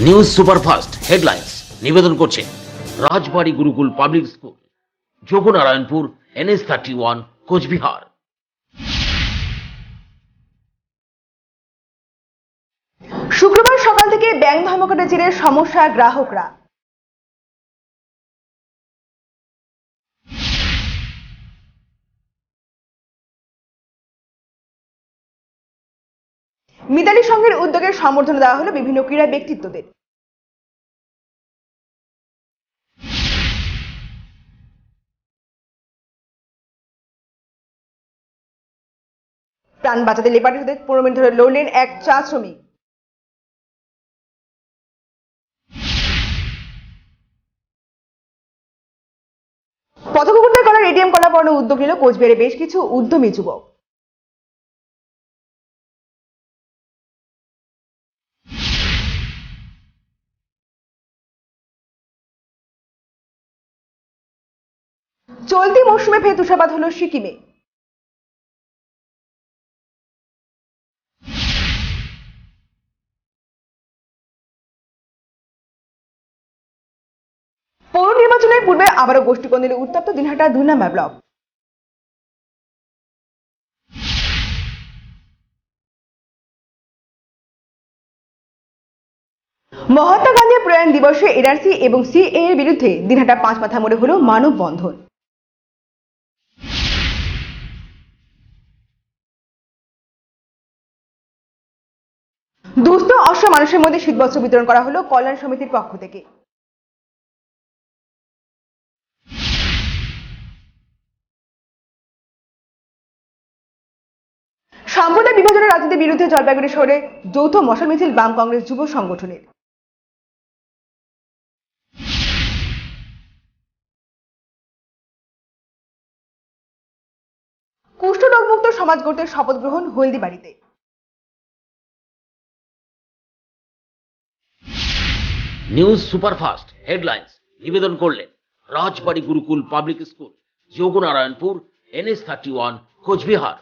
News superfast headlines নিবেদন করছে Rajbari Gurukul public school, Jognarayanpur, NH31, Cooch Behar. শুক্রবার সকাল থেকে ব্যাংক ধর্মঘটের জেরে সমস্যায় গ্রাহকরা। মিতালি সংঘের উদ্যোগে সম্বর্ধনা দেওয়া হলো বিভিন্ন ক্রীড়া ব্যক্তিত্বদের। প্রাণ বাঁচাতে লেপাটে হতে 15 মিনিট ধরে লড়লেন এক চা শ্রমিক। পথকুকুরদের করার এটিএম কলা পড়ানোর উদ্যোগ নিল কোচবিহারে বেশ কিছু উদ্যমী যুবক। চলতি মৌসুমে ফের তুষারপাত হলো সিকিমে। পৌর নির্বাচনের পূর্বে আবারও গোষ্ঠীকন্দলে উত্তপ্ত দিনহাটা 2 নম্বর ব্লক। মহাত্মা গান্ধী প্রয়াণ দিবসে এনআরসি এবং সিএএ এর বিরুদ্ধে দিনহাটা 5 মাথা মোড়ে হলো মানববন্ধন। দুস্থ অসহ মানুষের মধ্যে শীতবস্ত্র বিতরণ করা হলো কল্যাণ সমিতির পক্ষ থেকে। সম্প্রদায় বিভাজনের রাজনীতির বিরুদ্ধে জলপাইগুড়ি শহরে যৌথ মশাল মিছিল বাম কংগ্রেস যুব সংগঠনের। কুষ্ঠরোগমুক্ত সমাজ গড়তে শপথ গ্রহণ হলদিবাড়িতে। নিউজ সুপারফাস্ট হেডলাইন্স নিবেদন করলেন Rajbari Gurukul public school, Jognarayanpur, NH31, Cooch Behar.